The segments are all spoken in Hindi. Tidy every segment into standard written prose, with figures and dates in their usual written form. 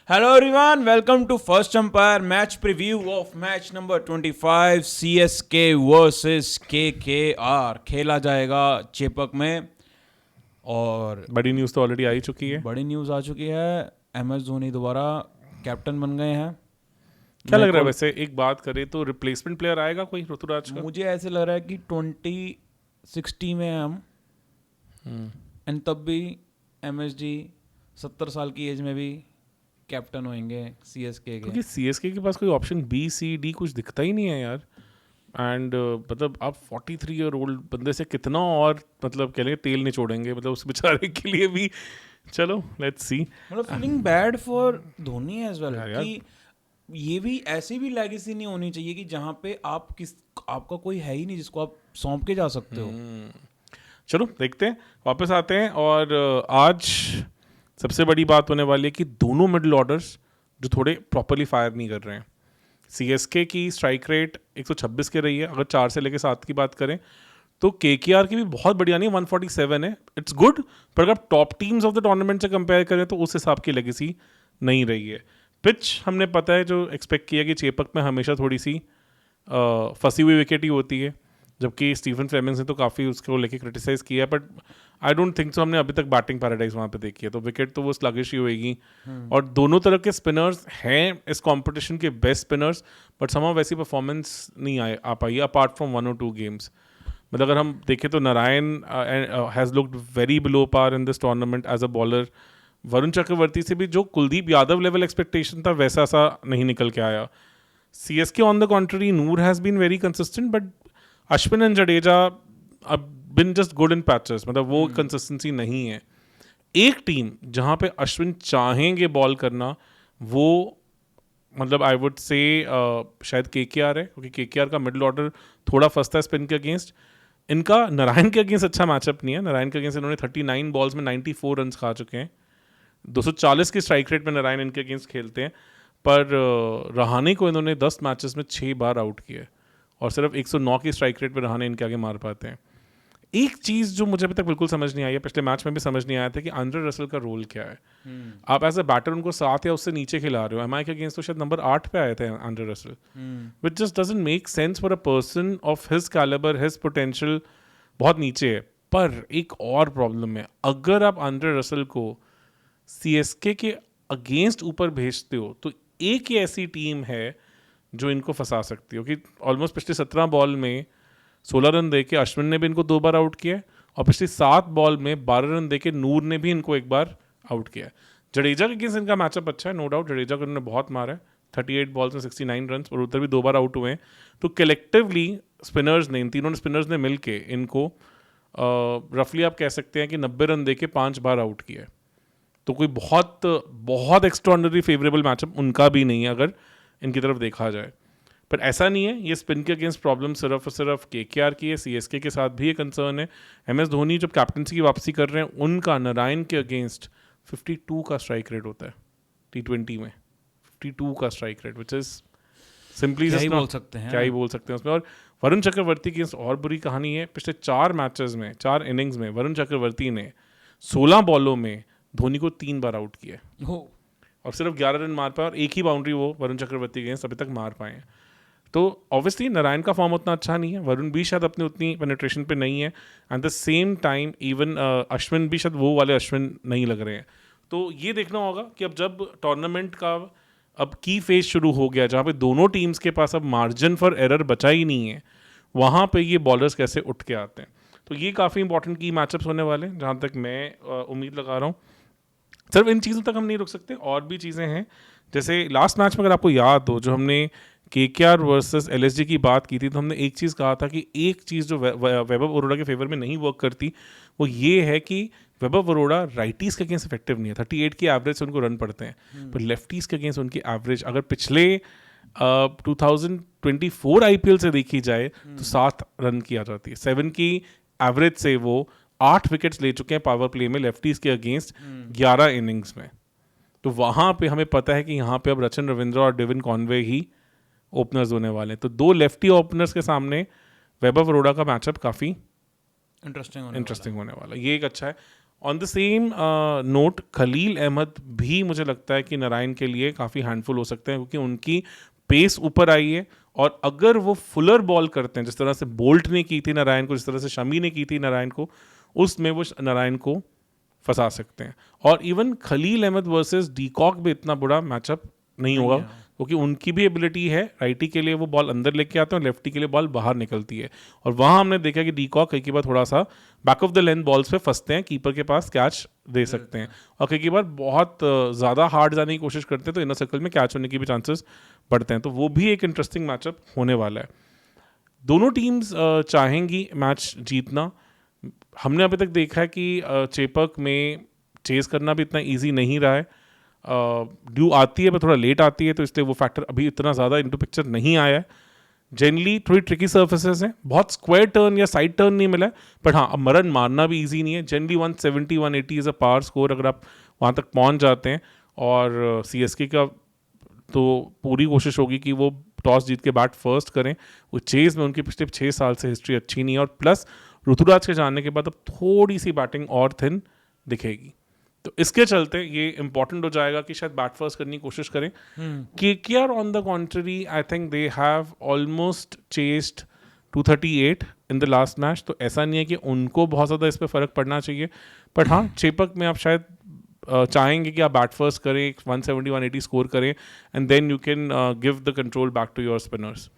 Hello everyone, welcome to First Umpire match preview of match number 25 CSK versus KKR खेला जाएगा चेपक में। और बड़ी न्यूज़ तो ऑलरेडी आ ही चुकी है। बड़ी न्यूज़ आ चुकी है, MS धोनी दोबारा कैप्टन बन गए हैं। क्या लग रहा है वैसे, एक बात करें तो रिप्लेसमेंट प्लेयर आएगा कोई ऋतुराज का? मुझे ऐसे लग रहा है कि 2060 में हम एंड तब भी MSG 70 साल की एज में भी कैप्टन होंगे CSK के। क्योंकि CSK के पास कोई ऑप्शन B, C, D कुछ दिखता ही नहीं है यार। एंड मतलब आप 43 ईयर ओल्ड बंदे से कितना और मतलब कह लेंगे तेल निचोड़ेंगे, मतलब उस बेचारे के लिए भी। चलो लेट्स सी। मतलब feeling bad for Dhoni as well यार। कि ये भी ऐसी भी लेगेसी नहीं होनी चाहिए कि जहाँ पे आपका कोई है ही नहीं जिसको आप सौंप के जा सकते हो। चलो देखते हैं, वापस आते हैं। और आज सबसे बड़ी बात होने वाली है कि दोनों मिडिल ऑर्डर्स जो थोड़े प्रॉपरली फायर नहीं कर रहे हैं। CSK की स्ट्राइक रेट 126 के रही है, अगर 4 से लेकर 7 की बात करें तो KKR की भी बहुत बढ़िया नहीं, 147 है। इट्स गुड, पर अगर आप top teams of the tournament से कंपेयर करें तो उस हिसाब की लेगेसी नहीं रही है। पिच हमने पता है जो एक्सपेक्ट किया कि चेपक में हमेशा थोड़ी सी फंसी हुई विकेट ही होती है, जबकि स्टीफन फ्लेमिंग्स ने तो काफ़ी उसको लेके क्रिटिसाइज़ किया है, but I don't think so हमने अभी तक बैटिंग पैराडाइज वहाँ पे देखी है, तो विकेट तो वो स्लगिश ही होएगी। और दोनों तरह के स्पिनर्स हैं इस कंपटीशन के बेस्ट स्पिनर्स, बट समहाउ वैसी परफॉर्मेंस नहीं आ पाई अपार्ट फ्रॉम 1 और 2 गेम्स। मतलब अगर हम देखें तो Narine has looked very below par in this tournament as a bowler. Varun Chakravarthy से भी जो कुलदीप यादव लेवल एक्सपेक्टेशन था वैसा सा नहीं निकल के आया। CSK on the contrary, Noor has been very consistent, but Ashwin and Jadeja have been just good in patches, मतलब वो कंसिस्टेंसी नहीं है। एक टीम जहाँ पे अश्विन चाहेंगे बॉल करना, वो मतलब आई वुड से शायद KKR है, क्योंकि KKR का मिडिल ऑर्डर थोड़ा फंसता है स्पिन के अगेंस्ट। इनका नारायण के अगेंस्ट अच्छा मैचअप नहीं है। नारायण के अगेंस्ट इन्होंने 39 बॉल्स में 94 रन खा चुके हैं। 240 की स्ट्राइक रेट में नारायण इनके अगेंस्ट खेलते हैं, पर रहाणे को इन्होंने 10 मैचेस में 6 बार आउट किया है, और सिर्फ 109 की स्ट्राइक रेट पे रहाणे इनके आगे मार पाते हैं। एक चीज़ जो मुझे अभी तक बिल्कुल समझ नहीं आई है, पिछले मैच में भी समझ नहीं आया था कि आंद्रे रसल का रोल क्या है। आप एज अ बैटर उनको 7 या उससे नीचे खिला रहे हो। MI के अगेंस्ट तो शायद नंबर 8 पे आए थे Andre Russell, which just doesn't make sense for a person of his calibre, his potential बहुत नीचे है। पर एक और प्रॉब्लम है, अगर आप आंद्रे रसल को CSK के अगेंस्ट ऊपर भेजते हो तो एक ही ऐसी टीम है जो इनको फंसा सकती हो, कि ऑलमोस्ट पिछले 17 बॉल में 16 रन देके अश्विन ने भी इनको 2 बार आउट किया, और पिछली 7 बॉल में 12 रन देके नूर ने भी इनको 1 बार आउट किया। जडेजा के अगेंस्ट इनका मैचअप अच्छा है, नो डाउट। जडेजा को इन्होंने बहुत मारा है, 38 बॉल्स में 69 रन, और उधर भी 2 बार आउट हुए हैं। तो कलेक्टिवली स्पिनर्स ने, इन तीनों स्पिनर्स ने मिल के इनको रफली आप कह सकते हैं कि 90 रन देके 5 बार आउट किया है। तो कोई बहुत बहुत एक्स्ट्राऑर्डिनरी फेवरेबल मैचअप उनका भी नहीं है अगर इनकी तरफ देखा जाए। पर ऐसा नहीं है, ये स्पिन के अगेंस्ट प्रॉब्लम सिर्फ और सिर्फ KKR की है, CSK के साथ भी ये कंसर्न है। MS धोनी जब कैप्टनसी की वापसी कर रहे हैं, उनका नारायण के अगेंस्ट 52 का स्ट्राइक रेट होता है T20 में, 52 का strike rate, which is simply क्या ही बोल सकते हैं, क्या ही बोल सकते हैं उसमें। और वरुण चक्रवर्ती की और बुरी कहानी है, पिछले 4 मैचेस में, 4 इनिंग्स में वरुण चक्रवर्ती ने 16 बॉलों में धोनी को 3 बार आउट किया, और सिर्फ 11 रन मार पाए, और एक ही बाउंड्री वो वरुण चक्रवर्ती के अभी तक मार पाए हैं। तो ऑब्वियसली नारायण का फॉर्म उतना अच्छा नहीं है, वरुण भी शायद अपनी उतनी पेनिट्रेशन पे नहीं है, at the same time even Ashwin भी शायद वो वाले अश्विन नहीं लग रहे हैं। तो ये देखना होगा कि अब जब टूर्नामेंट का अब की फेज शुरू हो गया, जहाँ पे दोनों टीम्स के पास अब मार्जिन फॉर एरर बचा ही नहीं है, वहाँ पे ये बॉलर्स कैसे उठ के आते हैं। तो ये काफ़ी इंपॉर्टेंट की मैचअप्स होने वाले हैं, जहाँ तक मैं उम्मीद लगा रहा हूँ। सिर्फ इन चीज़ों तक हम नहीं रुक सकते, और भी चीज़ें हैं। जैसे लास्ट मैच में अगर आपको याद हो, जो हमने KKR वर्सेस LSG की बात की थी, तो हमने एक चीज़ कहा था कि एक चीज़ जो वैभव अरोड़ा के फेवर में नहीं वर्क करती, वो ये है कि वैभव अरोड़ा राइटीज़ के अगेंस्ट इफेक्टिव नहीं है। 38 की एवरेज से उनको रन पड़ते हैं, पर लेफ्टीज़ के अगेंस्ट उनकी एवरेज अगर पिछले 2024 IPL से देखी जाए तो 7 रन की आ जाती है। 7 की एवरेज से वो 8 विकेट्स ले चुके हैं पावर प्ले में लेफ्टीज़ के अगेंस्ट 11 इनिंग्स में। तो वहाँ पे हमें पता है कि यहाँ पे अब रचन रविंद्रा और डेविन कॉनवे ही ओपनर्स होने वाले हैं। तो 2 लेफ्टी ओपनर्स के सामने वैभव अरोड़ा का मैचअप काफ़ी इंटरेस्टिंग होने वाला, ये एक अच्छा है। On the same note Khaleel Ahmed भी मुझे लगता है कि नारायण के लिए काफ़ी हैंडफुल हो सकते हैं, क्योंकि उनकी पेस ऊपर आई है, और अगर वो फुलर बॉल करते हैं जिस तरह से बोल्ट ने की थी नारायण को, जिस तरह से शमी ने की थी नारायण को, उसमें वो नारायण को फंसा सकते हैं। और even Khaleel Ahmed versus de Kock भी इतना बुरा मैचअप नहीं होगा, क्योंकि उनकी भी एबिलिटी है, राइटी के लिए वो बॉल अंदर लेके आते हैं और लेफ्टी के लिए बॉल बाहर निकलती है। और वहाँ हमने देखा कि डीकॉक कई बार थोड़ा सा back of the length balls पे फंसते हैं, कीपर के पास कैच दे सकते हैं, और कई बार बहुत ज़्यादा हार्ड जाने की कोशिश करते हैं तो इनर सर्कल में कैच होने की भी चांसेस बढ़ते हैं। तो वो भी एक इंटरेस्टिंग मैचअप होने वाला है। दोनों टीम्स चाहेंगी मैच जीतना। हमने अभी तक देखा है कि चेपक में चेस करना भी इतना ईजी नहीं रहा है। ड्यू आती है पर थोड़ा लेट आती है, तो इसलिए वो फैक्टर अभी इतना ज़्यादा इनटू पिक्चर नहीं आया है। जनरली थोड़ी ट्रिकी सर्फेसेस हैं, बहुत स्क्वायर टर्न या साइड टर्न नहीं मिला है, बट हाँ, अब मरन मारना भी ईजी नहीं है। Generally 170 180 is a power score अगर आप वहाँ तक पहुँच जाते हैं। और CSK का तो पूरी कोशिश होगी कि वो टॉस जीत के बैट फर्स्ट करें। वो चेज में उनकी पिछले 6 साल से हिस्ट्री अच्छी नहीं है, और प्लस ऋतुराज के जाने के बाद अब थोड़ी सी बैटिंग और थिन दिखेगी, तो इसके चलते ये इंपॉर्टेंट हो जाएगा कि शायद बैट फर्स्ट करने की कोशिश करें। KKR on the contrary, I think they have almost chased 238 in the last match, तो ऐसा नहीं है कि उनको बहुत ज़्यादा इस पर फ़र्क पड़ना चाहिए। बट हाँ, चेपक में आप शायद चाहेंगे कि आप बैट फर्स्ट करें, 170 180 स्कोर करें, and then you can give the control back to your spinners.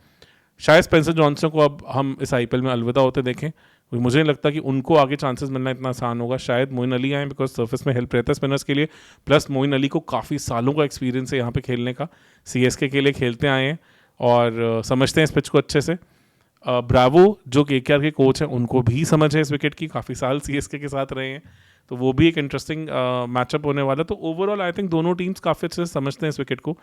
शायद स्पेंसर जॉनसन को अब हम इस IPL में अलविदा होते देखें, क्योंकि मुझे नहीं लगता कि उनको आगे चांसेस मिलना इतना आसान होगा। शायद मोइन अली आए, बिकॉज सर्फेस में हेल्प रहता है स्पिनर्स के लिए, प्लस मोइन अली को काफ़ी सालों का एक्सपीरियंस है यहाँ पे खेलने का, CSK के लिए खेलते आए हैं और समझते हैं इस पिच को अच्छे से। ब्रावो जो KKR के कोच हैं, उनको भी समझ है इस विकेट की, काफ़ी साल CSK के साथ रहे हैं, तो वो भी एक इंटरेस्टिंग मैचअप होने वाला। तो ओवरऑल आई थिंक दोनों टीम्स काफ़ी अच्छे से समझते हैं इस विकेट को।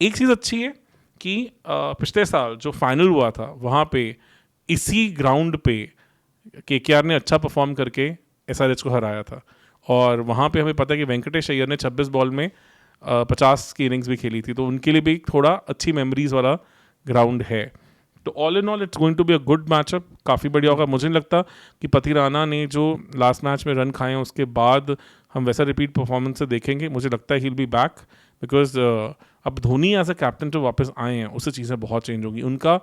एक चीज़ अच्छी है कि पिछले साल जो फाइनल हुआ था वहाँ पे इसी ग्राउंड पे KKR ने अच्छा परफॉर्म करके SRH को हराया था, और वहाँ पे हमें पता है कि वेंकटेश अय्यर ने 26 बॉल में 50 की इनिंग्स भी खेली थी, तो उनके लिए भी थोड़ा अच्छी मेमोरीज वाला ग्राउंड है। तो all in all it's going to be a good matchup, काफ़ी बढ़िया होगा। मुझे नहीं लगता कि पथिराना ने जो लास्ट मैच में रन खाए हैं उसके बाद हम वैसा रिपीट परफॉर्मेंस से देखेंगे। मुझे लगता है he will be back, because अब धोनी एज अ कैप्टन जो वापस आए हैं उससे चीज़ें बहुत चेंज होगी। उनका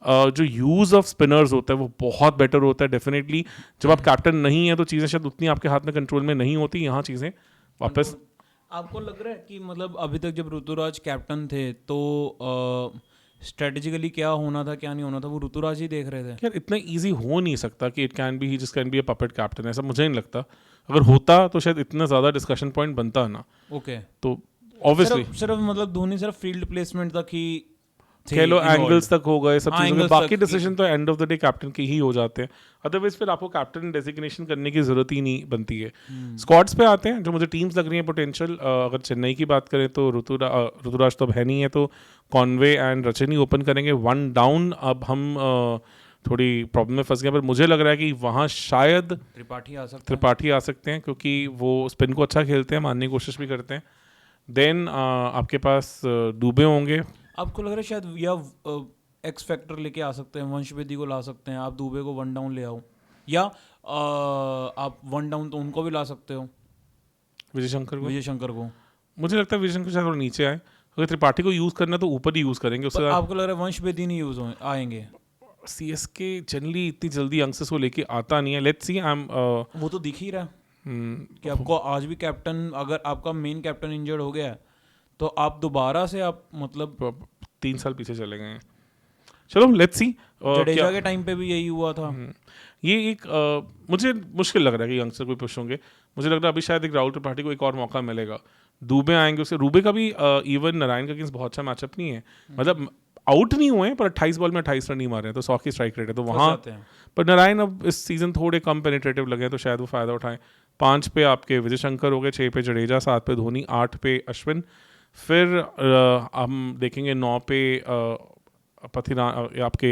जो यूज़ ऑफ स्पिनर्स होता है वो बहुत बेटर होता है डेफिनेटली। जब आप कैप्टन नहीं है तो चीज़ें शायद उतनी आपके हाथ में कंट्रोल में नहीं होती, यहाँ चीज़ें वापस। आपको लग रहा है कि मतलब अभी तक जब ऋतुराज कैप्टन थे तो स्ट्रेटेजिकली क्या होना था क्या नहीं होना था वो ऋतुराज ही देख रहे थे? यार इतना इजी हो नहीं सकता कि it can be he just can be a puppet captain, ऐसा मुझे नहीं लगता। अगर होता तो शायद इतना ज़्यादा डिस्कशन पॉइंट बनता ना। ओके, तो ऑब्वियसली सिर्फ मतलब धोनी सिर्फ फील्ड प्लेसमेंट तक ही खेलो, एंगल्स तक हो गए, सब चीज़ों के बाकी तक डिसीजन तो end of the day captain के ही हो जाते हैं। अदरवाइज फिर आपको कैप्टन डेजिग्नेशन करने की जरूरत ही नहीं बनती है। स्क्वाड्स पे आते हैं जो मुझे टीम्स लग रही हैं पोटेंशियल। अगर चेन्नई की बात करें तो ऋतुराज तो अब है नहीं है, तो कॉनवे एंड रचनी ओपन करेंगे 1 डाउन। अब हम थोड़ी प्रॉब्लम में फंस गए, पर मुझे लग रहा है कि वहाँ शायद त्रिपाठी आ सकते हैं, क्योंकि वो स्पिन को अच्छा खेलते हैं, मारने की कोशिश भी करते हैं। देन आपके पास डूबे होंगे। आपको लग रहा है शायद या एक्स फैक्टर लेके आ सकते हैं, वंश बेदी को ला सकते हैं, आप दुबे को 1 डाउन ले आओ, या आप 1 डाउन तो उनको भी ला सकते हो, विजय शंकर को। मुझे लगता है विजय शंकर शायद थोड़ा नीचे आए। अगर त्रिपाठी को यूज़ करना है तो ऊपर ही यूज़ करेंगे उससे। आपको लग रहा है वंश बेदी नहीं यूज आएंगे? CSK जनरली इतनी जल्दी यंगस्टर्स को लेके आता नहीं है। लेट्स सी, वो तो दिख ही रहा है कि आपको आज भी कैप्टन, अगर आपका मेन कैप्टन इंजर्ड हो गया है तो आप दोबारा से आप मतलब 3 साल पीछे चले गए हैं। चलो लेट्स सी। जडेजा के टाइम पे भी यही हुआ था। ये एक मुझे मुश्किल लग रहा है कि यंगस्टर कोई पुश होंगे। मुझे लग रहा है अभी शायद एक राहुल त्रिपाठी को एक और मौका मिलेगा। दुबे आएंगे उससे, रूबे का भी इवन नारायण का अगेंस्ट बहुत अच्छा मैचअप नहीं है, मतलब आउट नहीं हुए हैं पर 28 बॉल में 28 रन नहीं मारे हैं, तो 100 की स्ट्राइक रेट है, तो वहाँ पर नारायण अब इस सीजन थोड़े कम पेनिट्रेटिव लगे हैं, तो शायद वो फायदा उठाएं। 5 पे आपके विजय शंकर हो गए, 6 पे जडेजा, 7 पे धोनी, 8 पे अश्विन, फिर हम देखेंगे 9 पे आपके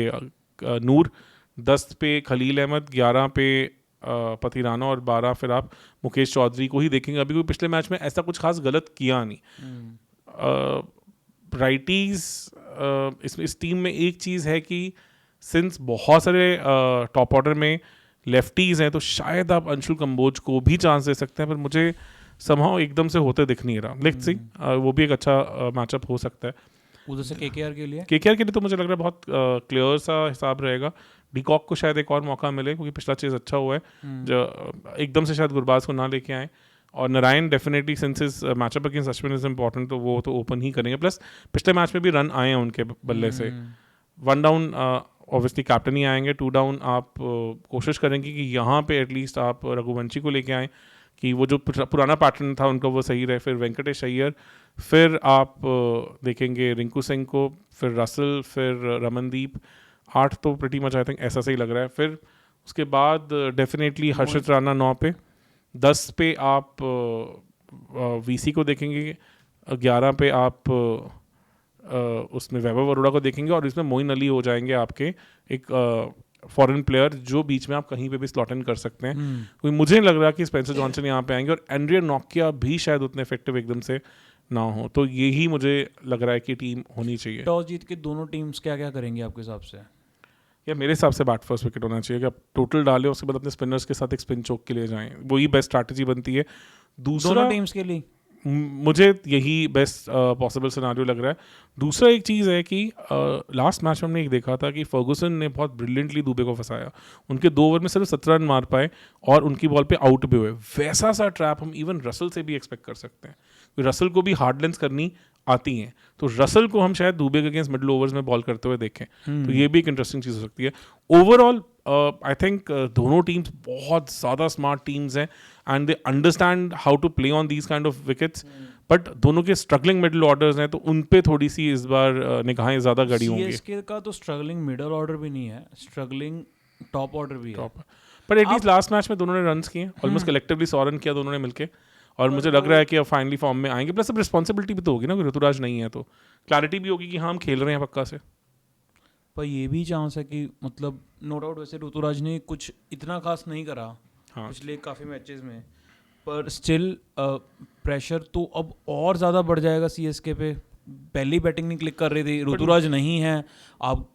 नूर, 10 पे खलील अहमद, 11 पे पथिराना और 12 फिर आप मुकेश चौधरी को ही देखेंगे। अभी कोई पिछले मैच में ऐसा कुछ खास गलत किया नहीं। राइटीज इस टीम में एक चीज़ है कि सिंस बहुत सारे टॉप ऑर्डर में लेफ्टीज हैं, तो शायद आप अंशुल कंबोज को भी चांस दे सकते हैं, पर मुझे समहाउ एकदम से होते दिख नहीं रहा। लेट्स सी, वो भी एक अच्छा मैचअप हो सकता है उधर से केकेआर के लिए। केकेआर के लिए तो मुझे लग रहा है बहुत क्लियर सा हिसाब रहेगा। डीकॉक को शायद एक और मौका मिले, क्योंकि पिछला चेज अच्छा हुआ है, जो एकदम से शायद गुरबाज को ना लेके आए। और Narayan definitely since is matchup against Ashwin is important, तो वो तो ओपन ही करेंगे। प्लस पिछले मैच में भी रन आए हैं उनके बल्ले से। 1 डाउन ऑब्वियसली कैप्टन ही आएंगे, 2 डाउन आप कोशिश करेंगे कि यहाँ पे एटलीस्ट आप रघुवंशी को लेके आएँ, कि वो जो पुराना पैटर्न था उनका वो सही रहे। फिर वेंकटेश अय्यर, फिर आप देखेंगे रिंकू सिंह को, फिर रसल, फिर रमनदीप। 8 तो प्रीटी मच आई थिंक ऐसा सही लग रहा है। फिर उसके बाद डेफिनेटली हर्षित राणा 9 पे, 10 पे आप वीसी को देखेंगे, 11 पे आप उसमें वैभव अरोड़ा को देखेंगे, और इसमें मोइन अली हो जाएंगे आपके एक फॉरेन प्लेयर जो बीच में आप कहीं पे भी स्लॉट इन कर सकते हैं। क्योंकि मुझे नहीं लग रहा कि स्पेंसर जॉनसन यहाँ पे आएंगे, और एंड्रिया नोकिया भी शायद उतने इफेक्टिव एकदम से ना हो। तो यही मुझे लग रहा है कि टीम होनी चाहिए। टॉस जीत के दोनों टीम्स क्या क्या करेंगे आपके हिसाब से? या मेरे हिसाब से बैट फर्स्ट विकेट होना चाहिए, कि आप टोटल डालें, उसके बाद अपने स्पिनर्स के साथ एक स्पिन चोक के लिए जाएं, वही बेस्ट स्ट्रैटेजी बनती है। दोनों टीम्स के लिए मुझे यही बेस्ट पॉसिबल सिनारियो लग रहा है। दूसरा एक चीज़ है कि लास्ट मैच में हमने एक देखा था कि फर्गुसन ने बहुत ब्रिलियंटली दुबे को फंसाया। उनके 2 ओवर में सिर्फ 17 रन मार पाए और उनकी बॉल पे आउट भी हुए। वैसा सा ट्रैप हम इवन रसल से भी एक्सपेक्ट कर सकते हैं, क्योंकि रसल को भी हार्ड लेंस करनी आती हैं, तो रसल को हम शायद दुबे के अगेंस्ट मिडिल ओवर्स में बॉल करते हुए देखें। तो ये भी एक इंटरेस्टिंग चीज़ हो सकती है। ओवरऑल आई थिंक दोनों टीम्स बहुत ज़्यादा स्मार्ट टीम्स हैं, and they understand how to play on these kind of wickets. But दोनों के स्ट्रगलिंग मिडिल ऑर्डर्स हैं, तो उन पे थोड़ी सी इस बार निगाहें ज़्यादा गड़ी होंगी। सीएसके का तो स्ट्रगलिंग मिडिल ऑर्डर भी नहीं है, स्ट्रगलिंग टॉप ऑर्डर भी है। पर एटलीस्ट लास्ट मैच में दोनों ने रन्स किए, ऑलमोस्ट कलेक्टिवली 100 रन किया दोनों ने मिलके, और मुझे लग रहा है कि अब फाइनली फॉर्म में आएंगे। प्लस अब रिस्पॉन्सिबिलिटी भी तो होगी ना, कि ऋतुराज नहीं है तो क्लैरिटी भी होगी कि हाँ हम खेल रहे हैं पक्का से। पर ये भी चांस है कि मतलब नो डाउट वैसे ऋतुराज ने कुछ इतना खास नहीं करा पिछले काफ़ी मैचेस में, पर स्टिल प्रेशर तो अब और ज़्यादा बढ़ जाएगा सीएसके पे। पहली बैटिंग नहीं क्लिक कर रही थी, ऋतुराज नहीं है, अब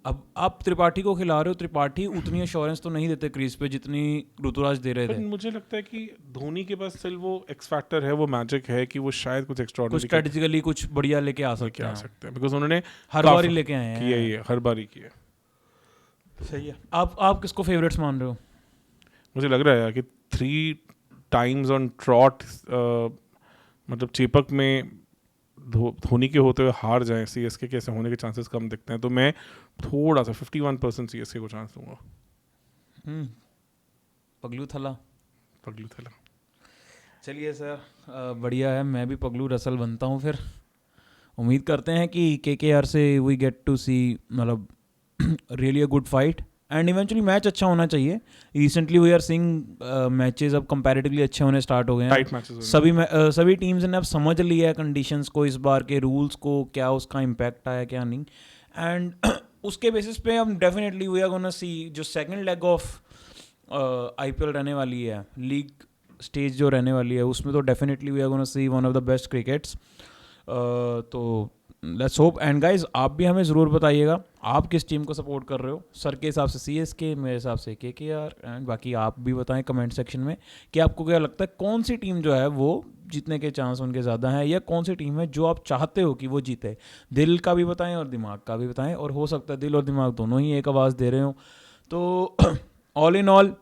आप त्रिपाठी को खिला रहे हो। त्रिपाठी उतनी एश्योरेंस तो नहीं देते क्रीज पे जितनी ऋतुराज दे रहे थे। मुझे लगता है कि धोनी के पास स्टिल वो एक्स फैक्टर है, वो मैजिक है कि वो शायद कुछ एक्स्ट्राऑर्डिनरी, कुछ स्ट्रेटेजिकली कुछ बढ़िया लेके आ सकते हैं, बिकॉज उन्होंने हर बार ही लेके आए हैं, किया ही है, हर बार ही किया। सही है। आप किसको फेवरेट्स मान रहे हो? मुझे लग रहा है यार कि 3 टाइम्स ऑन ट्रॉट, मतलब चेपक में धोनी के होते हुए हार जाए सीएसके के, ऐसे होने के चांसेस कम दिखते हैं। तो मैं थोड़ा सा 51% सीएसके को चांस दूंगा। पगलू थला। चलिए सर, बढ़िया है, मैं भी पगलू रसल बनता हूँ। फिर उम्मीद करते हैं कि केकेआर से वी गेट टू सी मतलब really a good fight, and eventually match अच्छा होना चाहिए। Recently we are seeing matches अब कंपैरेटिवली अच्छे होने स्टार्ट हो गए हैं। सभी टीम्स ने अब समझ लिया है कंडीशंस को, इस बार के रूल्स को, क्या उसका इम्पैक्ट आया क्या नहीं, एंड उसके बेसिस पे हम definitely we are gonna see जो सेकंड लेग ऑफ आईपीएल रहने वाली है, लीग स्टेज जो रहने वाली है, उसमें तो definitely we are gonna see one of the best crickets. तो लेट्स होप। एंड गाइज, आप भी हमें ज़रूर बताइएगा आप किस टीम को सपोर्ट कर रहे हो। सर के हिसाब से सीएसके, मेरे हिसाब से केकेआर, एंड बाकी आप भी बताएं कमेंट सेक्शन में कि आपको क्या लगता है कौन सी टीम जो है वो जीतने के चांस उनके ज़्यादा हैं, या कौन सी टीम है जो आप चाहते हो कि वो जीते। दिल का भी बताएं और दिमाग का भी बताएं, और हो सकता है दिल और दिमाग दोनों ही एक आवाज़ दे रहे हो। तो ऑल इन ऑल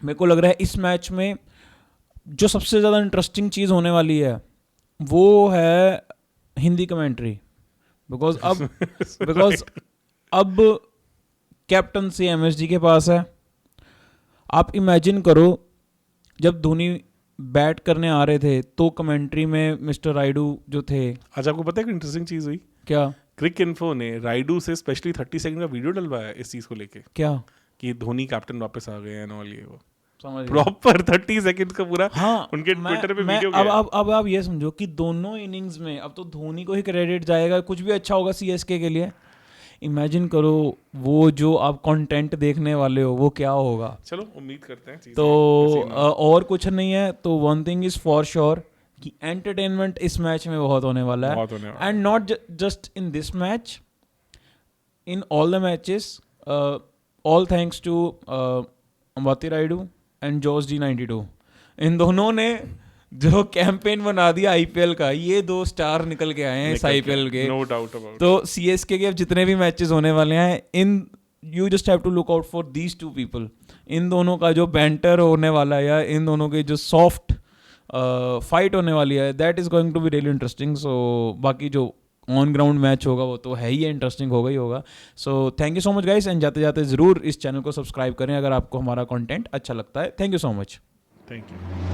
मेरे को लग रहा है इस मैच में जो सबसे ज़्यादा इंटरेस्टिंग चीज़ होने वाली है वो है हिंदी कमेंट्री, बिकॉज अब कैप्टनसी एमएसजी के पास है। आप इमेजिन करो जब धोनी बैट करने आ रहे थे तो कमेंट्री में मिस्टर राइडू जो थे। आज आपको पता है कि इंटरेस्टिंग चीज़ हुई क्या? क्रिक इन्फो ने राइडू से स्पेशली 30 सेकंड का वीडियो डलवाया इस चीज़ को लेके। क्या? कि धोनी कैप्टन वापस आ गए हैं, ये वो प्रॉपर 30 सेकंड का पूरा। हाँ, उनके ट्विटर पे वीडियो अब आप ये समझो कि दोनों इनिंग्स में अब तो धोनी को ही क्रेडिट जाएगा, कुछ भी अच्छा होगा सीएसके के लिए। इमेजिन करो वो जो आप कंटेंट देखने वाले हो वो क्या होगा। चलो उम्मीद करते हैं। तो और कुछ नहीं है तो one thing is for sure कि एंटरटेनमेंट इस मैच में बहुत होने वाला है, and not just in this match, in all the matches, all thanks to Ambati Rayudu and Jos G92, इन दोनों ने जो कैंपेन बना दिया आईपीएल का, ये 2 स्टार निकल के आए हैं इस आईपीएल के। No doubt about. तो सीएसके के अब जितने भी मैचेस होने वाले हैं, in you just have to look out for these 2 people. इन दोनों का जो बैंटर होने वाला है या इन दोनों के जो सॉफ्ट फाइट होने वाली है, that is going to be really interesting. So बाकी जो ऑन ग्राउंड मैच होगा वो तो है ही, इंटरेस्टिंग होगा ही होगा। So thank you so much guys, and जाते जाते ज़रूर इस चैनल को सब्सक्राइब करें अगर आपको हमारा कंटेंट अच्छा लगता है। Thank you so much. Thank you.